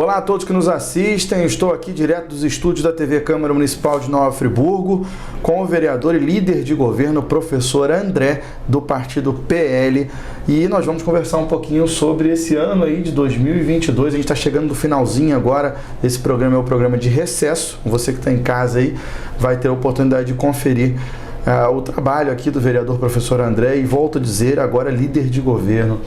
Olá a todos que nos assistem, estou aqui direto dos estúdios da TV Câmara Municipal de Nova Friburgo com o vereador e líder de governo, professor André, do partido PL, e nós vamos conversar um pouquinho sobre esse ano aí de 2022, a gente está chegando no finalzinho agora, esse programa é o programa de recesso, você que está em casa aí vai ter a oportunidade de conferir o trabalho aqui do vereador professor André e volto a dizer, agora líder de governo.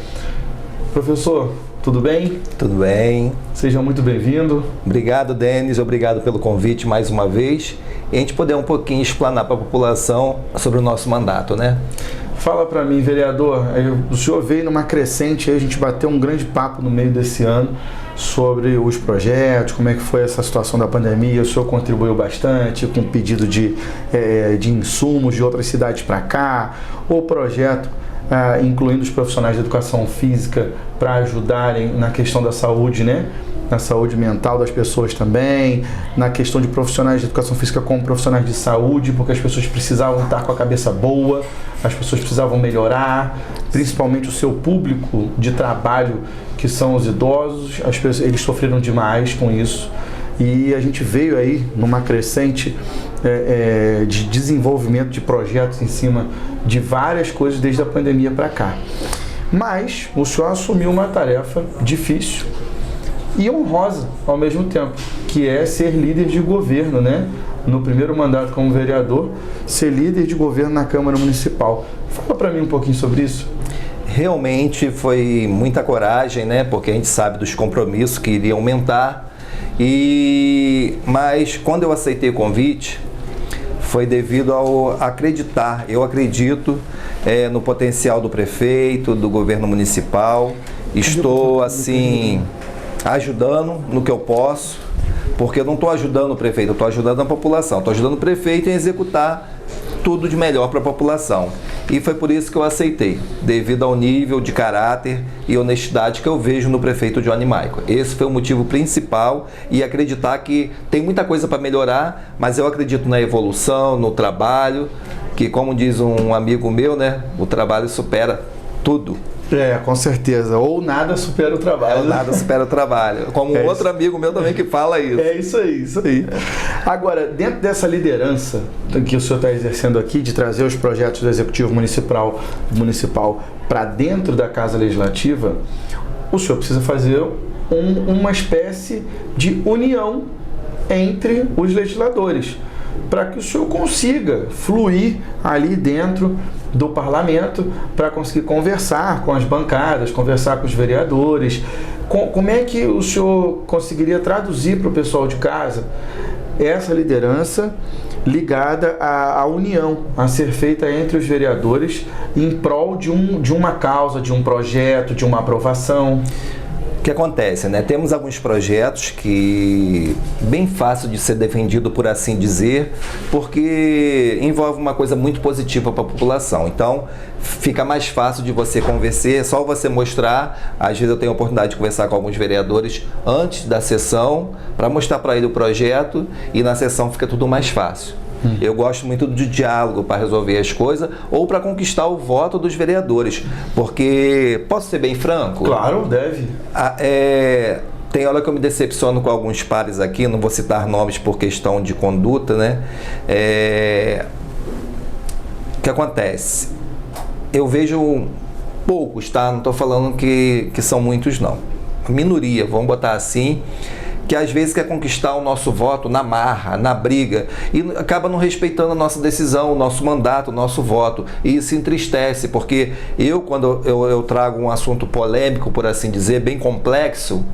Professor, tudo bem? Tudo bem. Seja muito bem-vindo. Obrigado, Denis. Obrigado pelo convite mais uma vez. E a gente poder um pouquinho explanar para a população sobre o nosso mandato, né? Fala para mim, vereador, o senhor veio numa crescente, a gente bateu um grande papo no meio desse ano sobre os projetos, como é que foi essa situação da pandemia, o senhor contribuiu bastante com pedido de insumos de outras cidades para cá, o projeto incluindo os profissionais de educação física para ajudarem na questão da saúde, né? Na saúde mental das pessoas também, na questão de profissionais de educação física como profissionais de saúde, porque as pessoas precisavam estar com a cabeça boa, as pessoas precisavam melhorar, principalmente o seu público de trabalho, que são os idosos, eles sofreram demais com isso. E a gente veio aí numa crescente de desenvolvimento de projetos em cima de várias coisas desde a pandemia para cá. Mas o senhor assumiu uma tarefa difícil e honrosa ao mesmo tempo, que é ser líder de governo, né? No primeiro mandato como vereador, ser líder de governo na Câmara Municipal. Fala para mim um pouquinho sobre isso. Realmente foi muita coragem, né? Porque a gente sabe dos compromissos que iriam aumentar. Mas quando eu aceitei o convite, foi devido ao acreditar. Eu acredito no potencial do prefeito, do governo municipal. Estou, assim, ajudando no que eu posso, porque eu não estou ajudando o prefeito, eu estou ajudando a população. Estou ajudando o prefeito em executar tudo de melhor para a população. E foi por isso que eu aceitei, devido ao nível de caráter e honestidade que eu vejo no prefeito Johnny Michael. Esse foi o motivo principal, e acreditar que tem muita coisa para melhorar, mas eu acredito na evolução, no trabalho, que, como diz um amigo meu, né, o trabalho supera tudo. Com certeza. Ou nada supera o trabalho. Ou nada supera o trabalho. Como outro amigo meu também que fala isso. É isso aí. Agora, dentro dessa liderança que o senhor está exercendo aqui, de trazer os projetos do Executivo Municipal para dentro da Casa Legislativa, o senhor precisa fazer uma espécie de união entre os legisladores, para que o senhor consiga fluir ali dentro do parlamento para conseguir conversar com as bancadas, conversar com os vereadores. Como é que o senhor conseguiria traduzir para o pessoal de casa essa liderança ligada à união a ser feita entre os vereadores em prol de uma causa, de um projeto, de uma aprovação? O que acontece, né? Temos alguns projetos que bem fácil de ser defendido, por assim dizer, porque envolve uma coisa muito positiva para a população. Então, fica mais fácil de você conversar, é só você mostrar. Às vezes eu tenho a oportunidade de conversar com alguns vereadores antes da sessão, para mostrar para ele o projeto, e na sessão fica tudo mais fácil. Eu gosto muito de diálogo para resolver as coisas ou para conquistar o voto dos vereadores, porque, posso ser bem franco? Claro, deve. Tem hora que eu me decepciono com alguns pares aqui, não vou citar nomes por questão de conduta, né? O que acontece? Eu vejo poucos, tá? Não estou falando que são muitos, não. A minoria, vamos botar assim, que às vezes quer conquistar o nosso voto na marra, na briga, e acaba não respeitando a nossa decisão, o nosso mandato, o nosso voto, e isso entristece, porque quando eu trago um assunto polêmico, por assim dizer, bem complexo,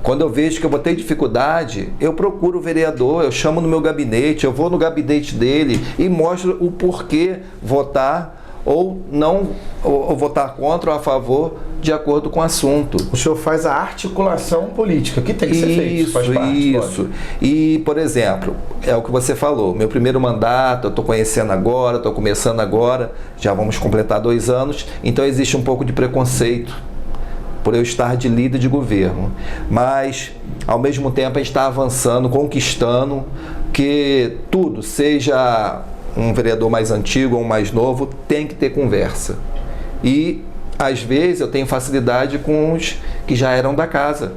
quando eu vejo que eu vou ter dificuldade, eu procuro o vereador, eu chamo no meu gabinete, eu vou no gabinete dele e mostro o porquê votar ou não, ou votar contra ou a favor, de acordo com o assunto. O senhor faz a articulação política, que tem que ser feito, faz parte. Isso. E, por exemplo, é o que você falou, meu primeiro mandato, eu estou conhecendo agora, estou começando agora, já vamos completar 2 anos, então existe um pouco de preconceito por eu estar de líder de governo. Mas, ao mesmo tempo, a gente está avançando, conquistando, que tudo, seja um vereador mais antigo ou mais novo, tem que ter conversa. E às vezes eu tenho facilidade com os que já eram da casa.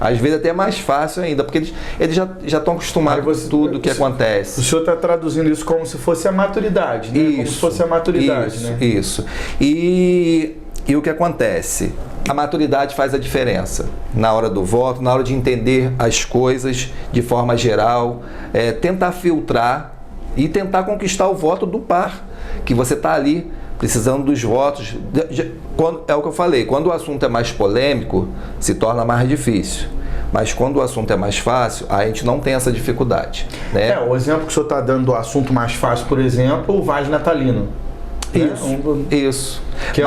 Às vezes até é mais fácil ainda, porque eles já estão acostumados com tudo que acontece. O senhor está traduzindo isso como se fosse a maturidade, né? Isso, como se fosse a maturidade, isso, né? Isso. E o que acontece? A maturidade faz a diferença na hora do voto, na hora de entender as coisas de forma geral, tentar filtrar e tentar conquistar o voto do par, que você está ali precisando dos votos. É o que eu falei, quando o assunto é mais polêmico, se torna mais difícil. Mas quando o assunto é mais fácil, a gente não tem essa dificuldade, né? O exemplo que o senhor está dando do assunto mais fácil, por exemplo, o Vale Natalino. Isso, né? Isso. Que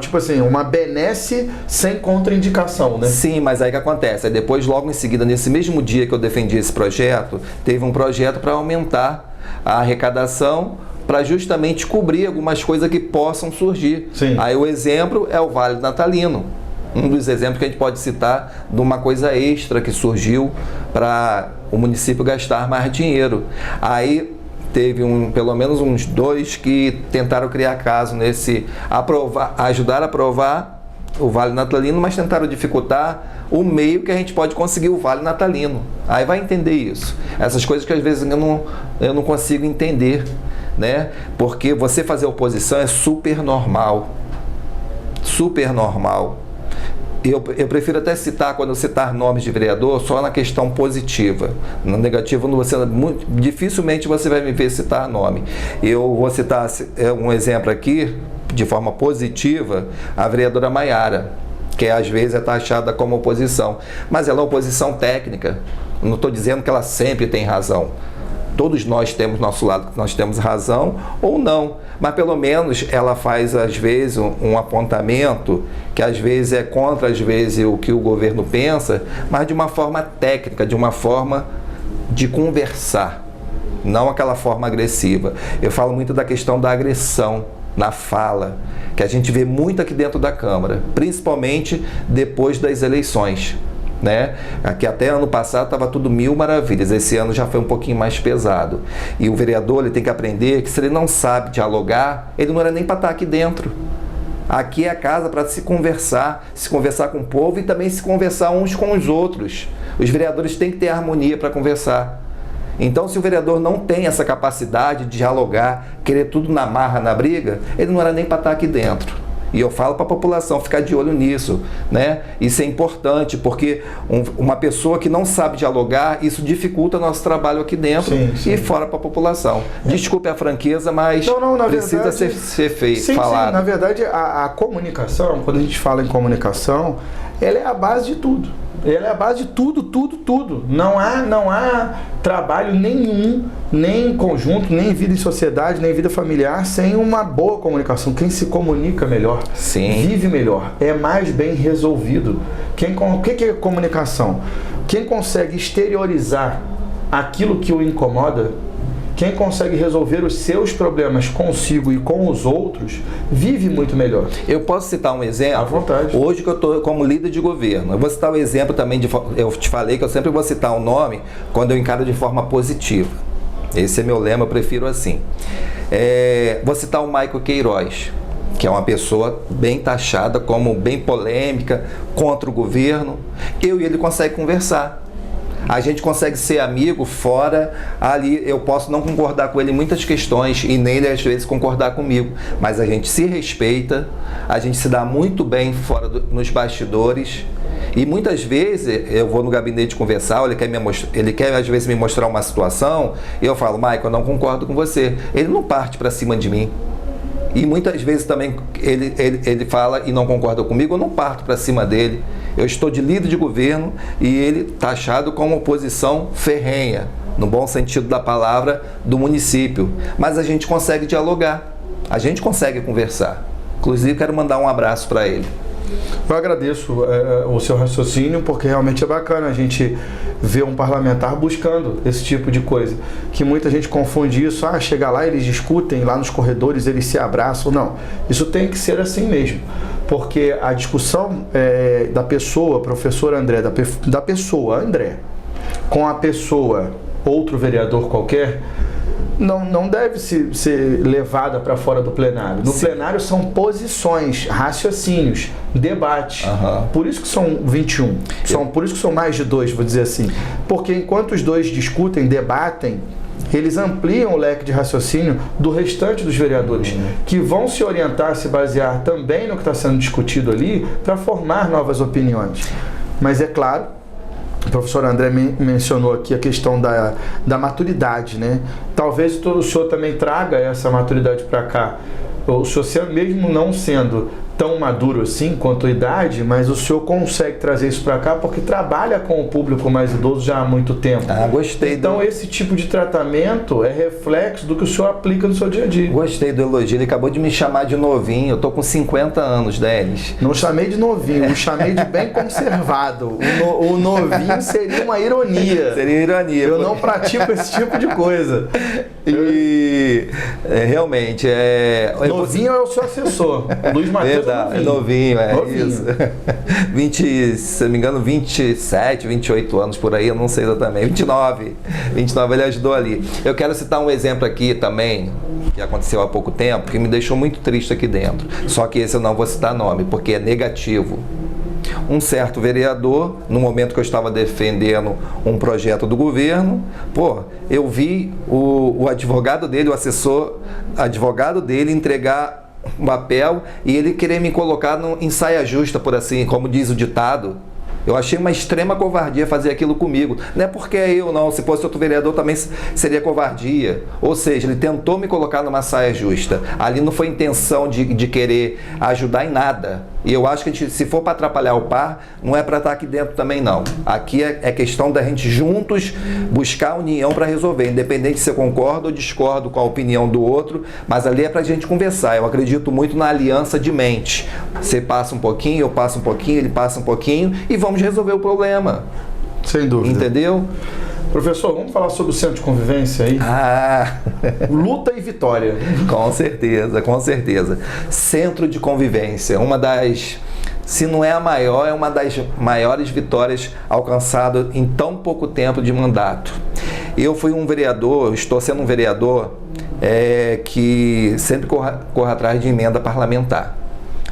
tipo assim, uma benesse sem contraindicação, né? Sim, mas aí que acontece? Aí depois, logo em seguida, nesse mesmo dia que eu defendi esse projeto, teve um projeto para aumentar a arrecadação, para justamente cobrir algumas coisas que possam surgir. Sim. Aí o exemplo é o Vale Natalino. Um dos exemplos que a gente pode citar de uma coisa extra que surgiu para o município gastar mais dinheiro. Aí teve pelo menos uns 2 que tentaram criar caso ajudar a aprovar o Vale Natalino, mas tentaram dificultar o meio que a gente pode conseguir o Vale Natalino. Aí vai entender isso. Essas coisas que às vezes eu não consigo entender, né? Porque você fazer oposição é super normal. Super normal. Eu prefiro até citar, quando eu citar nomes de vereador, só na questão positiva. No negativo, dificilmente você vai me ver citar nome. Eu vou citar um exemplo aqui, de forma positiva, a vereadora Maiara, que às vezes é taxada como oposição. Mas ela é oposição técnica. Não estou dizendo que ela sempre tem razão. Todos nós temos nosso lado, nós temos razão ou não, mas pelo menos ela faz às vezes um apontamento que às vezes é contra às vezes o que o governo pensa, mas de uma forma técnica, de uma forma de conversar, não aquela forma agressiva. Eu falo muito da questão da agressão na fala, que a gente vê muito aqui dentro da Câmara, principalmente depois das eleições. Né? Aqui até ano passado estava tudo mil maravilhas, esse ano já foi um pouquinho mais pesado. E o vereador ele tem que aprender que se ele não sabe dialogar, ele não era nem para estar aqui dentro. Aqui é a casa para se conversar com o povo e também se conversar uns com os outros. Os vereadores têm que ter harmonia para conversar. Então, se o vereador não tem essa capacidade de dialogar, querer tudo na marra, na briga, ele não era nem para estar aqui dentro. E eu falo para a população ficar de olho nisso, né? Isso é importante, porque uma pessoa que não sabe dialogar, isso dificulta nosso trabalho aqui dentro e fora para a população. Desculpe a franqueza, mas precisa ser feito, falado. Sim, na verdade, a comunicação, quando a gente fala em comunicação, ela é a base de tudo. Ela é a base de tudo. Não há trabalho nenhum, nem em conjunto, nem em vida em sociedade, nem em vida familiar, sem uma boa comunicação. Quem se comunica melhor, vive melhor, é mais bem resolvido. O que é comunicação? Quem consegue exteriorizar aquilo que o incomoda, quem consegue resolver os seus problemas consigo e com os outros, vive muito melhor. Eu posso citar um exemplo? À vontade. Hoje que eu estou como líder de governo, eu vou citar um exemplo também, eu te falei que eu sempre vou citar um nome quando eu encaro de forma positiva. Esse é meu lema, eu prefiro assim. Vou citar o Maico Queiroz, que é uma pessoa bem taxada, como bem polêmica, contra o governo. Eu e ele conseguem conversar. A gente consegue ser amigo fora, ali eu posso não concordar com ele em muitas questões e nele às vezes concordar comigo, mas a gente se respeita, a gente se dá muito bem fora nos bastidores e muitas vezes eu vou no gabinete conversar, ele quer às vezes me mostrar uma situação e eu falo, Michael, eu não concordo com você, ele não parte para cima de mim. E muitas vezes também ele fala e não concorda comigo, eu não parto para cima dele. Eu estou de líder de governo e ele taxado como oposição ferrenha, no bom sentido da palavra, do município. Mas a gente consegue dialogar, a gente consegue conversar. Inclusive, quero mandar um abraço para ele. Eu agradeço o seu raciocínio, porque realmente é bacana a gente ver um parlamentar buscando esse tipo de coisa. Que muita gente confunde isso, chega lá, eles discutem, lá nos corredores eles se abraçam. Não, isso tem que ser assim mesmo. Porque a discussão da pessoa, professor André, da pessoa André, com a pessoa, outro vereador qualquer, não deve ser levada para fora do plenário. No plenário são posições, raciocínios, debate. Por isso que são 21. Por isso que são mais de 2, vou dizer assim. Porque enquanto os dois discutem, debatem, eles ampliam o leque de raciocínio do restante dos vereadores, que vão se orientar, se basear também no que está sendo discutido ali, para formar novas opiniões. Mas é claro, o professor André mencionou aqui a questão da maturidade, né? Talvez o senhor também traga essa maturidade para cá. O senhor, mesmo não sendo tão maduro assim quanto a idade, mas o senhor consegue trazer isso para cá porque trabalha com o público mais idoso já há muito tempo. Gostei. Então esse tipo de tratamento é reflexo do que o senhor aplica no seu dia a dia. Gostei do elogio. Ele acabou de me chamar de novinho. Eu tô com 50 anos, Denis. Não chamei de novinho, eu chamei de bem conservado. O novinho seria uma ironia. Seria ironia. Eu não pratico esse tipo de coisa. E realmente novinho é o seu assessor, Luiz Matheus. Novinho, isso. 20, se não me engano, 27, 28 anos por aí, eu não sei exatamente. 29 ele ajudou ali. Eu quero citar um exemplo aqui também, que aconteceu há pouco tempo, que me deixou muito triste aqui dentro. Só que esse eu não vou citar nome, porque é negativo. Um certo vereador, no momento que eu estava defendendo um projeto do governo, eu vi o advogado dele, o assessor, advogado dele entregar um papel e ele querer me colocar em saia justa, por assim, como diz o ditado. Eu achei uma extrema covardia fazer aquilo comigo. Não é porque é eu, não. Se fosse outro vereador também seria covardia. Ou seja, ele tentou me colocar numa saia justa. Ali não foi intenção de querer ajudar em nada. E eu acho que se for para atrapalhar o par, não é para estar aqui dentro também, não. Aqui é questão da gente juntos buscar união para resolver. Independente se eu concordo ou discordo com a opinião do outro, mas ali é para a gente conversar. Eu acredito muito na aliança de mente. Você passa um pouquinho, eu passo um pouquinho, ele passa um pouquinho e vamos resolver o problema. Sem dúvida. Entendeu? Professor, vamos falar sobre o centro de convivência aí? Luta e vitória. Com certeza, com certeza. Centro de convivência, uma das, se não é a maior, é uma das maiores vitórias alcançadas em tão pouco tempo de mandato. Eu fui um vereador, estou sendo um vereador que sempre corre atrás de emenda parlamentar.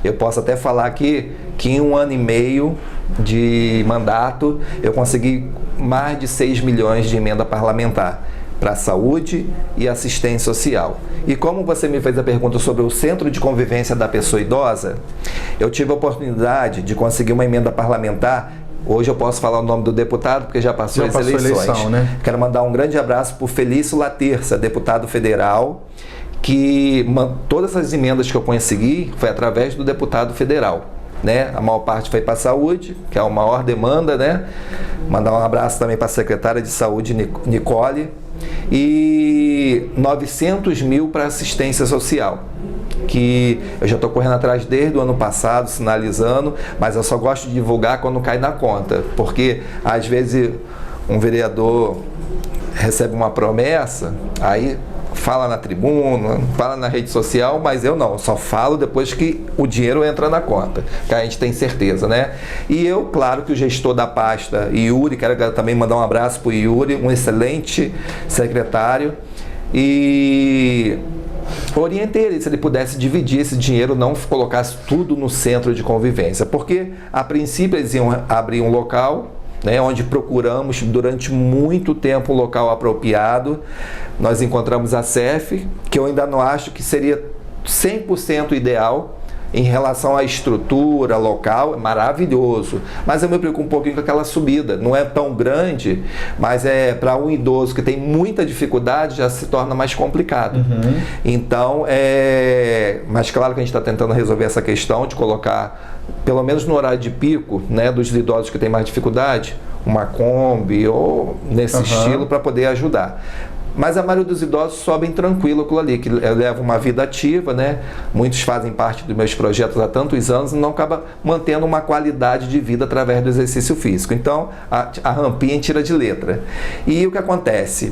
Eu posso até falar aqui que em 1 ano e meio de mandato eu consegui mais de 6 milhões de emenda parlamentar para saúde e assistência social. E como você me fez a pergunta sobre o centro de convivência da pessoa idosa, eu tive a oportunidade de conseguir uma emenda parlamentar. Hoje eu posso falar o nome do deputado, porque já passou as eleições. Eleição, né? Quero mandar um grande abraço para o Felício Laterça, deputado federal, que todas as emendas que eu consegui foi através do deputado federal, né? A maior parte foi para a saúde, que é a maior demanda, né? Mandar um abraço também para a secretária de saúde, Nicole, e 900 mil para assistência social, que eu já estou correndo atrás desde o ano passado, sinalizando, mas eu só gosto de divulgar quando cai na conta, porque às vezes um vereador recebe uma promessa, aí fala na tribuna, fala na rede social, mas eu não, só falo depois que o dinheiro entra na conta, que a gente tem certeza, né? E eu, claro que o gestor da pasta, Yuri, quero também mandar um abraço para o Yuri, um excelente secretário, e orientei ele se ele pudesse dividir esse dinheiro, não colocasse tudo no centro de convivência, porque a princípio eles iam abrir um local, né, onde procuramos durante muito tempo um local apropriado. Nós encontramos a CEF, que eu ainda não acho que seria 100% ideal em relação à estrutura local, é maravilhoso, mas eu me preocupo um pouquinho com aquela subida, não é tão grande, mas para um idoso que tem muita dificuldade já se torna mais complicado. Então, mas claro que a gente está tentando resolver essa questão de colocar, pelo menos no horário de pico, né, dos idosos que têm mais dificuldade, uma Kombi ou nesse estilo para poder ajudar. Mas a maioria dos idosos sobem tranquilo aquilo ali, que leva uma vida ativa, né? Muitos fazem parte dos meus projetos há tantos anos e não acaba mantendo uma qualidade de vida através do exercício físico. Então, a rampinha tira de letra. E o que acontece?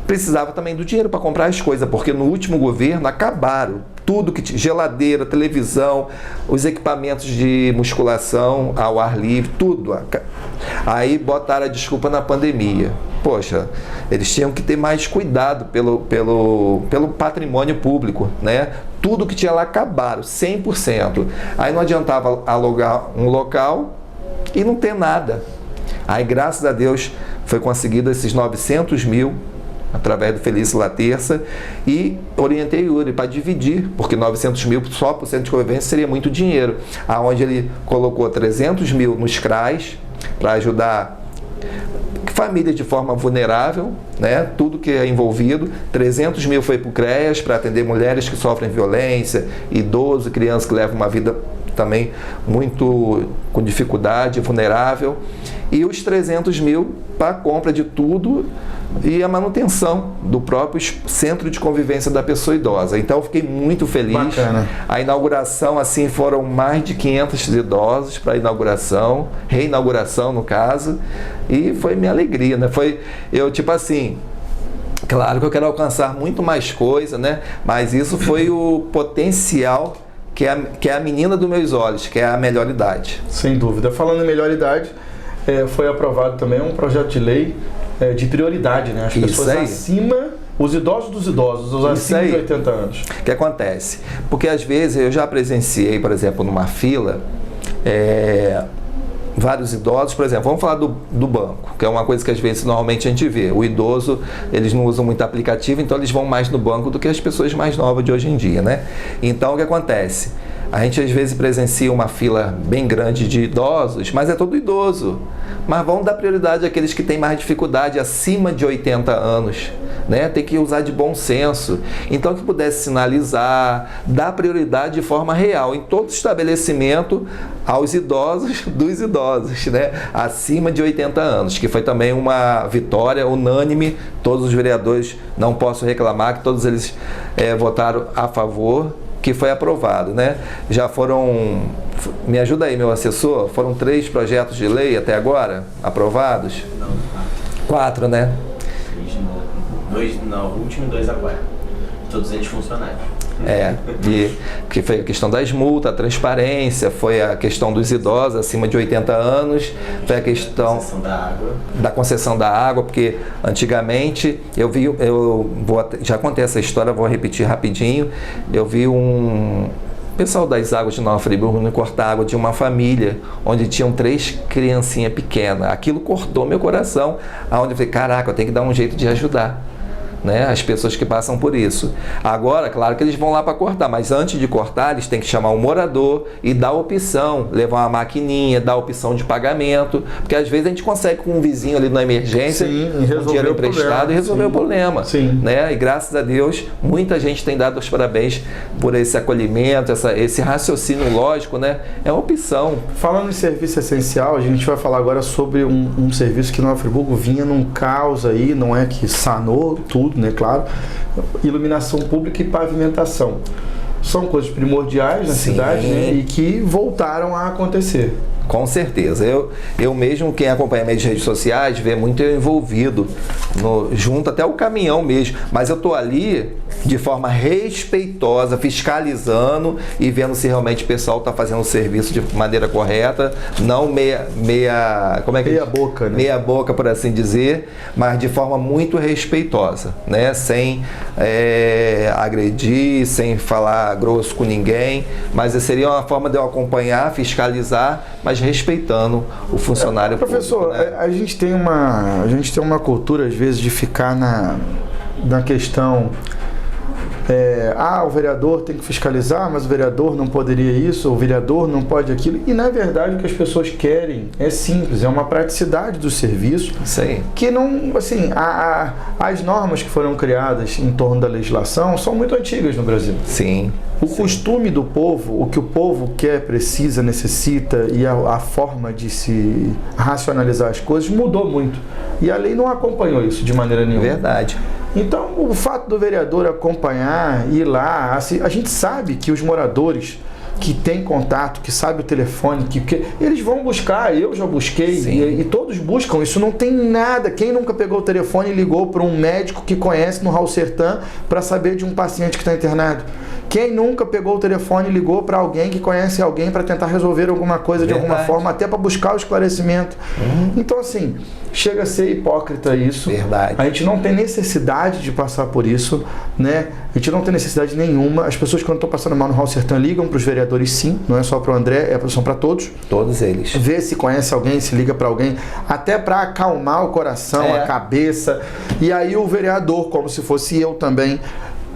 Precisava também do dinheiro para comprar as coisas, porque no último governo acabaram tudo que tinha, geladeira, televisão, os equipamentos de musculação ao ar livre, tudo. Aí botaram a desculpa na pandemia. poxa, eles tinham que ter mais cuidado pelo patrimônio público, né? Tudo que tinha lá acabaram, 100%. Aí não adiantava alugar um local e não ter nada. Aí, graças a Deus, foi conseguido esses 900 mil através do Felício La Terça, e orientei o Yuri para dividir, porque 900 mil só para o centro de convivência seria muito dinheiro, aonde ele colocou 300 mil nos CRAs para ajudar famílias de forma vulnerável, né? Tudo que é envolvido. 300 mil foi para o CREAS, para atender mulheres que sofrem violência, idosos, crianças que levam uma vida também muito com dificuldade, vulnerável, e os 300 mil para a compra de tudo e a manutenção do próprio centro de convivência da pessoa idosa. Então eu fiquei muito feliz. Bacana. A inauguração, assim, foram mais de 500 idosos para a inauguração, reinauguração no caso, e foi minha alegria, né? Foi, eu tipo assim, claro que eu quero alcançar muito mais coisa, né? Mas isso foi o potencial que é a menina dos meus olhos, que é a melhor idade. Sem dúvida. Falando em melhor idade, foi aprovado também um projeto de lei de prioridade, né? As pessoas acima, os idosos dos idosos, os acima de 80 anos. O que acontece? Porque às vezes eu já presenciei, por exemplo, numa fila, vários idosos, por exemplo, vamos falar do banco, que é uma coisa que às vezes normalmente a gente vê. O idoso, eles não usam muito aplicativo, então eles vão mais no banco do que as pessoas mais novas de hoje em dia, né? Então o que acontece? A gente às vezes presencia uma fila bem grande de idosos, mas é todo idoso. Mas vamos dar prioridade àqueles que têm mais dificuldade, acima de 80 anos, né? Tem que usar de bom senso. Então que pudesse sinalizar, dar prioridade de forma real em todo estabelecimento aos idosos dos idosos, né? Acima de 80 anos, que foi também uma vitória unânime. Todos os vereadores, não posso reclamar, que todos eles votaram a favor, que foi aprovado, né? Já foram, me ajuda aí, meu assessor, foram 3 projetos de lei até agora aprovados? Não, 4, né? 2 não, o último 2 agora. Todos eles funcionários. Que foi a questão das multas, a transparência, foi a questão dos idosos acima de 80 anos, foi a questão da concessão da água, porque antigamente já contei essa história, vou repetir rapidinho. Eu vi o pessoal das águas de Nova Friburgo não cortar água de uma família onde tinham 3 criancinhas pequenas. Aquilo cortou meu coração, aonde eu falei, caraca, eu tenho que dar um jeito de ajudar, né, as pessoas que passam por isso. Agora, claro que eles vão lá para cortar, mas antes de cortar, eles têm que chamar um morador e dar opção, levar uma maquininha, dar opção de pagamento, porque às vezes a gente consegue com um vizinho ali na emergência, um dinheiro emprestado e resolver o problema. Sim. Né? E graças a Deus, muita gente tem dado os parabéns por esse acolhimento, esse raciocínio lógico, né? É uma opção. Falando em serviço essencial, a gente vai falar agora sobre um serviço que Nova Friburgo vinha num caos aí, não é que sanou tudo, né, claro, iluminação pública e pavimentação. São coisas primordiais na cidade, né, e que voltaram a acontecer. Com certeza. Eu mesmo, quem acompanha minhas redes sociais, vê muito eu envolvido, junto até o caminhão mesmo. Mas eu estou ali de forma respeitosa, fiscalizando e vendo se realmente o pessoal está fazendo o serviço de maneira correta, não meia boca, né? Meia boca, por assim dizer, mas de forma muito respeitosa, né? Sem agredir, sem falar grosso com ninguém, mas seria uma forma de eu acompanhar, fiscalizar, mas respeitando o funcionário professor, público, né? a gente tem uma cultura às vezes de ficar na questão o vereador tem que fiscalizar, mas o vereador não poderia isso, o vereador não pode aquilo, e na verdade o que as pessoas querem é simples, é uma praticidade do serviço. Sim. Que não, assim, as normas que foram criadas em torno da legislação são muito antigas no Brasil. Sim. O costume do povo, o que o povo quer, precisa, necessita, e a forma de se racionalizar as coisas mudou muito. E a lei não acompanhou isso de maneira nenhuma. Verdade. Então, o fato do vereador acompanhar, ir lá, assim, a gente sabe que os moradores que têm contato, que sabem o telefone, que eles vão buscar, eu já busquei, e todos buscam, isso não tem nada. Quem nunca pegou o telefone e ligou para um médico que conhece no Raul Sertã para saber de um paciente que está internado? Quem nunca pegou o telefone e ligou para alguém que conhece alguém para tentar resolver alguma coisa de alguma forma, até para buscar o esclarecimento? Então, assim, chega a ser hipócrita isso. Verdade. A gente não tem necessidade de passar por isso, né? A gente não tem necessidade nenhuma. As pessoas, quando estão passando mal no Raul Sertã, ligam para os vereadores, sim. Não é só para o André, são para todos. Todos eles. Vê se conhece alguém, se liga para alguém, até para acalmar o coração, a cabeça. E aí o vereador, como se fosse eu também,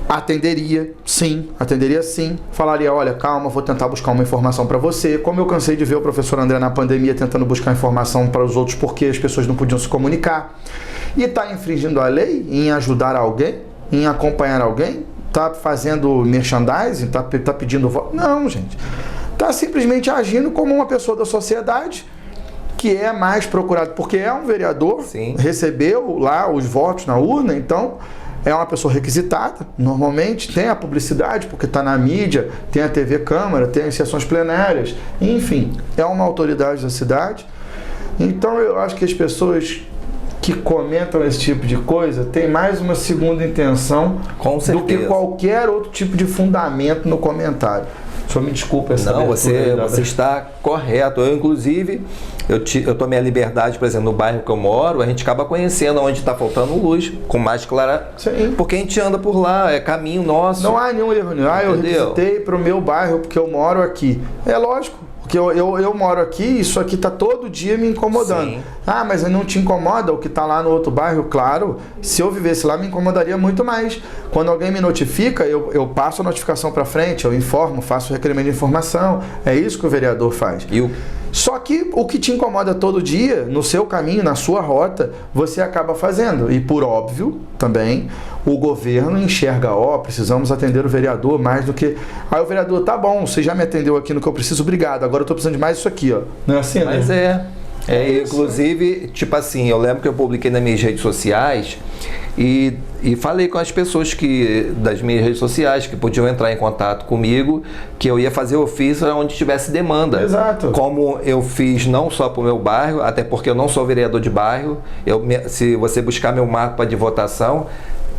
atenderia sim, falaria, olha, calma, vou tentar buscar uma informação para você, como eu cansei de ver o professor André na pandemia tentando buscar informação para os outros porque as pessoas não podiam se comunicar, e está infringindo a lei em ajudar alguém, em acompanhar alguém, está fazendo merchandising, está pedindo voto, não, gente, está simplesmente agindo como uma pessoa da sociedade, que é mais procurado, porque é um vereador, recebeu lá os votos na urna, então é uma pessoa requisitada, normalmente, tem a publicidade, porque está na mídia, tem a TV Câmara, tem as sessões plenárias, enfim, é uma autoridade da cidade. Então eu acho que as pessoas que comentam esse tipo de coisa têm mais uma segunda intenção do que qualquer outro tipo de fundamento no comentário. Só me desculpa essa Não, você está correto. Eu, inclusive, eu tomei a liberdade, por exemplo, no bairro que eu moro, a gente acaba conhecendo onde está faltando luz, com mais clara. Sim. Porque a gente anda por lá, é caminho nosso. Não há nenhum erro. Eu requisitei para o meu bairro, porque eu moro aqui. É lógico. Porque eu moro aqui, isso aqui está todo dia me incomodando. Sim. Ah, mas não te incomoda o que está lá no outro bairro? Claro, se eu vivesse lá me incomodaria muito mais. Quando alguém me notifica, eu passo a notificação para frente, eu informo, faço o requerimento de informação. É isso que o vereador faz. Só que o que te incomoda todo dia, no seu caminho, na sua rota, você acaba fazendo. E por óbvio, também, o governo enxerga, precisamos atender o vereador mais do que... Aí o vereador, tá bom, você já me atendeu aqui no que eu preciso, obrigado, agora eu tô precisando de mais isso aqui, ó. Não é assim, né? Mas inclusive, tipo assim, eu lembro que eu publiquei nas minhas redes sociais e falei com as pessoas das minhas redes sociais que podiam entrar em contato comigo, que eu ia fazer ofício onde tivesse demanda. Exato. Como eu fiz não só para o meu bairro, até porque eu não sou vereador de bairro, se você buscar meu mapa de votação,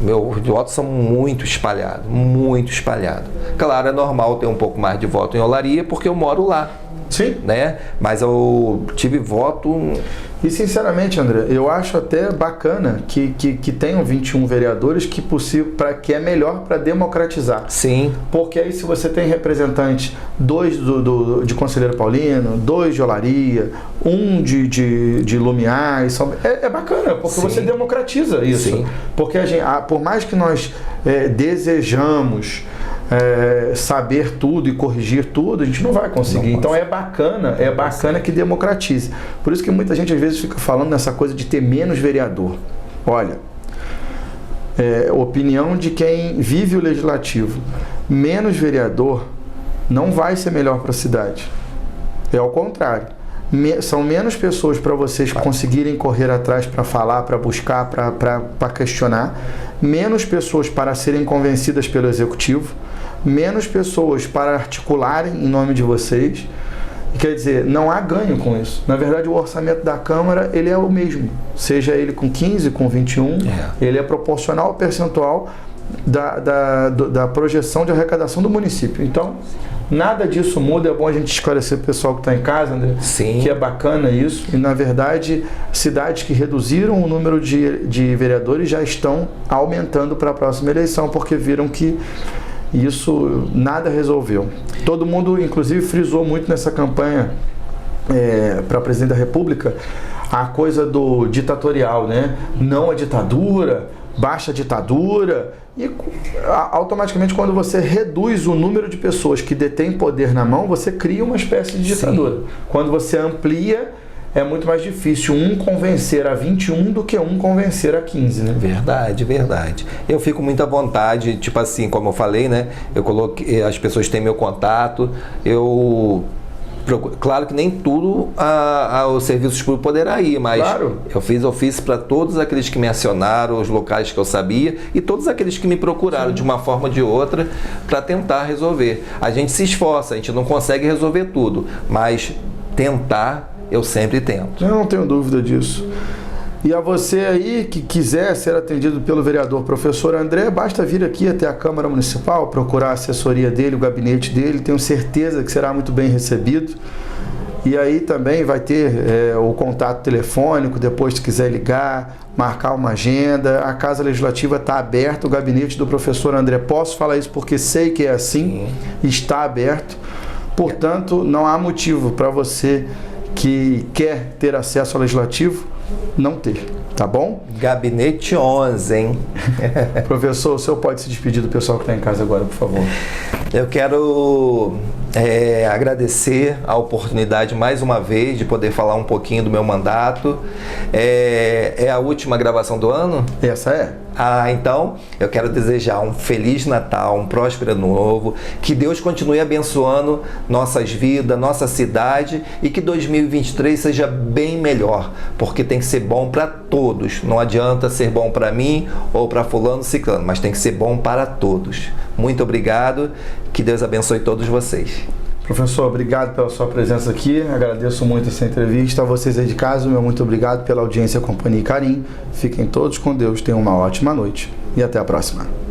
meus votos são muito espalhados. Claro, é normal ter um pouco mais de voto em Olaria, porque eu moro lá. Sim. Né? Mas eu tive voto... E sinceramente, André, eu acho até bacana que tenham 21 vereadores que é melhor para democratizar. Sim. Porque aí se você tem representantes, 2 de Conselheiro Paulino, 2 de Olaria, 1 de Lumiar, é bacana, porque você democratiza isso. Sim. Porque por mais que nós desejamos saber tudo e corrigir tudo, a gente não vai conseguir. Então é bacana que democratize. Por isso que muita gente às vezes fica falando nessa coisa de ter menos vereador. Olha, opinião de quem vive o legislativo, menos vereador não vai ser melhor para a cidade. É ao contrário. São menos pessoas para vocês conseguirem correr atrás para falar, para buscar, para questionar, menos pessoas para serem convencidas pelo executivo, menos pessoas para articularem em nome de vocês. Quer dizer, não há ganho com isso. Na verdade, o orçamento da Câmara, ele é o mesmo. Seja ele com 15, com 21, ele é proporcional ao percentual da projeção de arrecadação do município. Então, nada disso muda. É bom a gente esclarecer o pessoal que está em casa, André, que é bacana isso. E, na verdade, cidades que reduziram o número de vereadores já estão aumentando para a próxima eleição, porque viram que isso nada resolveu. Todo mundo, inclusive, frisou muito nessa campanha para presidente da República a coisa do ditatorial, né? Não a ditadura, baixa a ditadura. E automaticamente, quando você reduz o número de pessoas que detêm poder na mão, você cria uma espécie de ditadura. Sim. Quando você amplia, é muito mais difícil convencer a 21 do que convencer a 15, né? Verdade. Eu fico muito à vontade, tipo assim, como eu falei, né? Eu coloquei, as pessoas têm meu contato, claro que nem tudo os serviços públicos poderá ir, mas eu fiz ofício para todos aqueles que me acionaram, os locais que eu sabia e todos aqueles que me procuraram de uma forma ou de outra para tentar resolver. A gente se esforça, a gente não consegue resolver tudo, mas tentar eu sempre tento. Eu não tenho dúvida disso. E a você aí que quiser ser atendido pelo vereador professor André, basta vir aqui até a Câmara Municipal, procurar a assessoria dele, o gabinete dele, tenho certeza que será muito bem recebido. E aí também vai ter o contato telefônico, depois se quiser ligar, marcar uma agenda. A Casa Legislativa está aberta, o gabinete do professor André, posso falar isso porque sei que é assim, está aberto. Portanto, não há motivo para você que quer ter acesso ao Legislativo não ter, tá bom? Gabinete 11, hein? Professor, o senhor pode se despedir do pessoal que está em casa agora, por favor. Eu quero agradecer a oportunidade mais uma vez de poder falar um pouquinho do meu mandato. É a última gravação do ano? Essa é. Então eu quero desejar um Feliz Natal, um próspero Ano Novo, que Deus continue abençoando nossas vidas, nossa cidade e que 2023 seja bem melhor, porque tem que ser bom para todos. Não adianta ser bom para mim ou para fulano, ciclano, mas tem que ser bom para todos. Muito obrigado, que Deus abençoe todos vocês. Professor, obrigado pela sua presença aqui, agradeço muito essa entrevista. A vocês aí de casa, meu muito obrigado pela audiência, companhia e carinho. Fiquem todos com Deus, tenham uma ótima noite e até a próxima.